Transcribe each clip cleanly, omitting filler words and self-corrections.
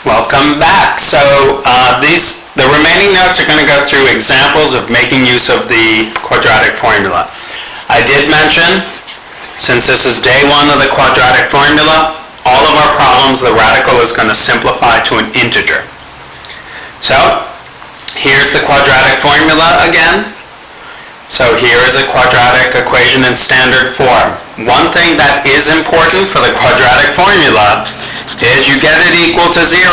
Welcome back. So the remaining notes are going to go through examples of making use of the quadratic formula. I did mention, since this is day one of the quadratic formula, all of our problems, the radical is going to simplify to an integer. So here's the quadratic formula again. So here is a quadratic equation in standard form. One thing that is important for the quadratic formula is you get it equal to 0.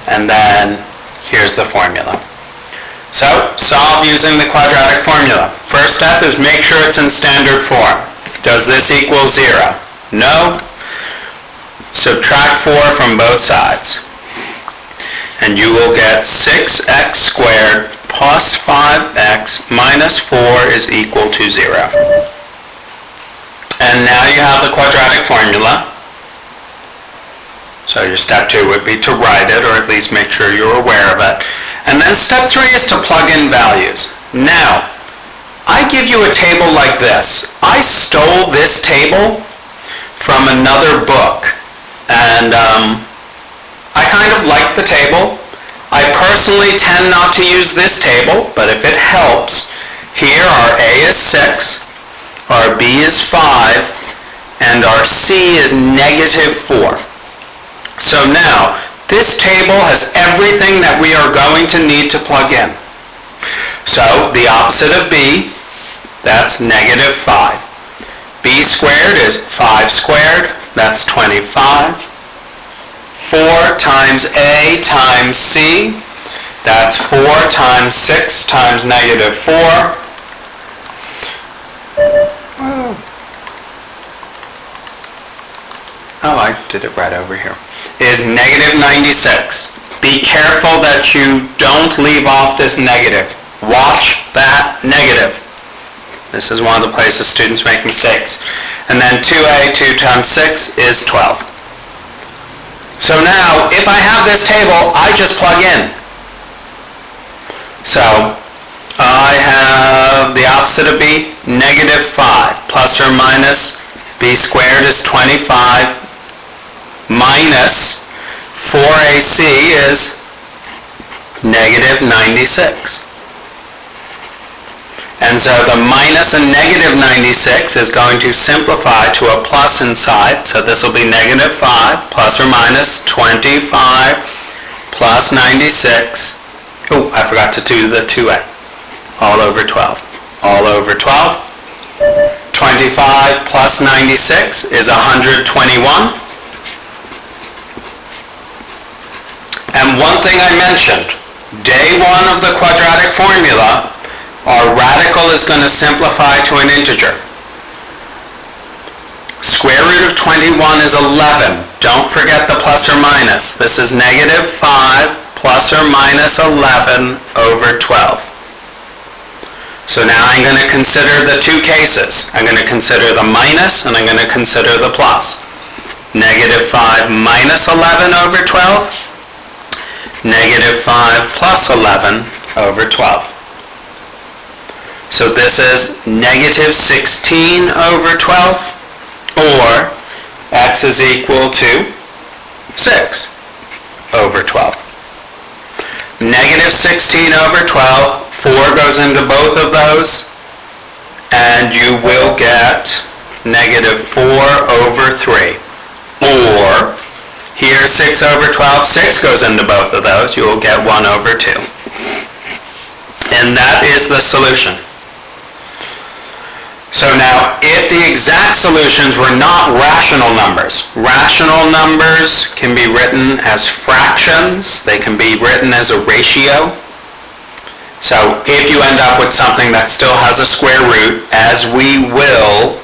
And then here's the formula. So solve using the quadratic formula. First step is make sure it's in standard form. Does this equal 0? No. Subtract 4 from both sides. And you will get 6x squared plus 5x minus 4 is equal to 0. And now you have the quadratic formula. So your step 2 would be to write it, or at least make sure you're aware of it. And then step 3 is to plug in values. Now, I give you a table like this. I stole this table from another book. And I kind of like the table. I personally tend not to use this table, but if it helps, here our A is 6, our B is 5, and our C is negative 4. So now, this table has everything that we are going to need to plug in. So, the opposite of B, that's negative 5. B squared is 5 squared, that's 25. 4 times A times C, that's 4 times 6 times negative 4. Oh, I did it right over here. Is negative 96. Be careful that you don't leave off this negative. Watch that negative. This is one of the places students make mistakes. And then 2a, 2 times 6 is 12. So now, if I have this table, I just plug in. So, I have the opposite of b, negative 5, plus or minus, b squared is 25, minus 4ac is negative 96. And so the minus and negative 96 is going to simplify to a plus inside. So this will be negative 5 plus or minus 25 plus 96. Oh, I forgot to do the 2a. All over 12. All over 12. 25 plus 96 is 121. And one thing I mentioned, day one of the quadratic formula, our radical is going to simplify to an integer. Square root of 21 is 11. Don't forget the plus or minus. This is negative 5 plus or minus 11 over 12. So now I'm going to consider the two cases. I'm going to consider the minus and I'm going to consider the plus. Negative 5 minus 11 over 12. Negative 5 plus 11 over 12. So this is negative 16 over 12, or x is equal to 6 over 12. Negative 16 over 12, 4 goes into both of those, and you will get negative 4 over 3. Or, here 6 over 12, 6 goes into both of those, you will get 1 over 2. And that is the solution. So now, if the exact solutions were not rational numbers can be written as fractions, they can be written as a ratio. So if you end up with something that still has a square root, as we will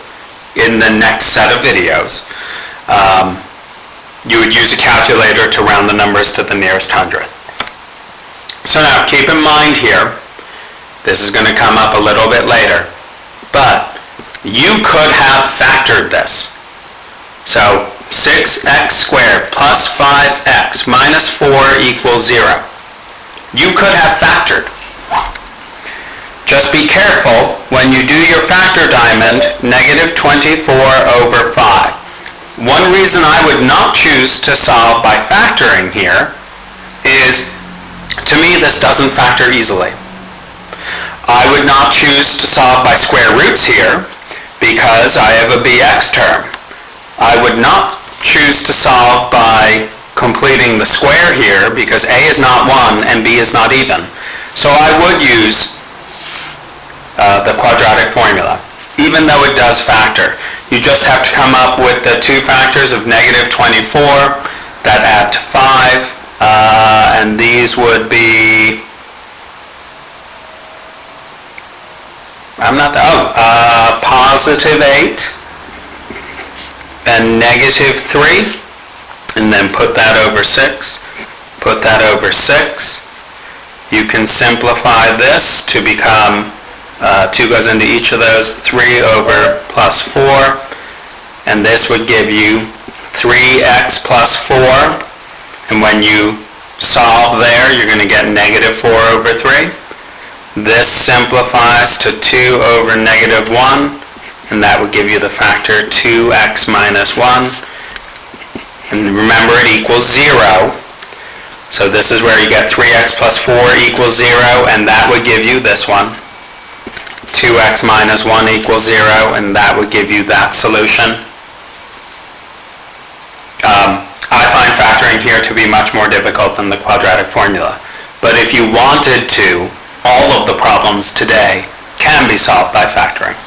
in the next set of videos, you would use a calculator to round the numbers to the nearest hundredth. So now, keep in mind here, this is going to come up a little bit later, but you could have factored this. So 6x squared plus 5x minus 4 equals 0. You could have factored. Just be careful when you do your factor diamond, negative 24 over 5. One reason I would not choose to solve by factoring here is, to me, this doesn't factor easily. I would not choose to solve by square roots here because I have a bx term. I would not choose to solve by completing the square here because a is not 1 and b is not even. So I would use the quadratic formula, even though it does factor. You just have to come up with the two factors of negative 24 that add to 5, and these would be, positive 8 and negative 3, and then put that over 6, put that over 6. You can simplify this to become 2 goes into each of those, 3 over plus 4, and this would give you 3x plus 4, and when you solve there, you're going to get negative 4 over 3. This simplifies to 2 over negative 1, and that would give you the factor 2x minus 1, and remember it equals 0. So this is where you get 3x plus 4 equals 0, and that would give you this one. 2x minus 1 equals 0, and that would give you that solution. I find factoring here to be much more difficult than the quadratic formula. But if you wanted to, all of the problems today can be solved by factoring.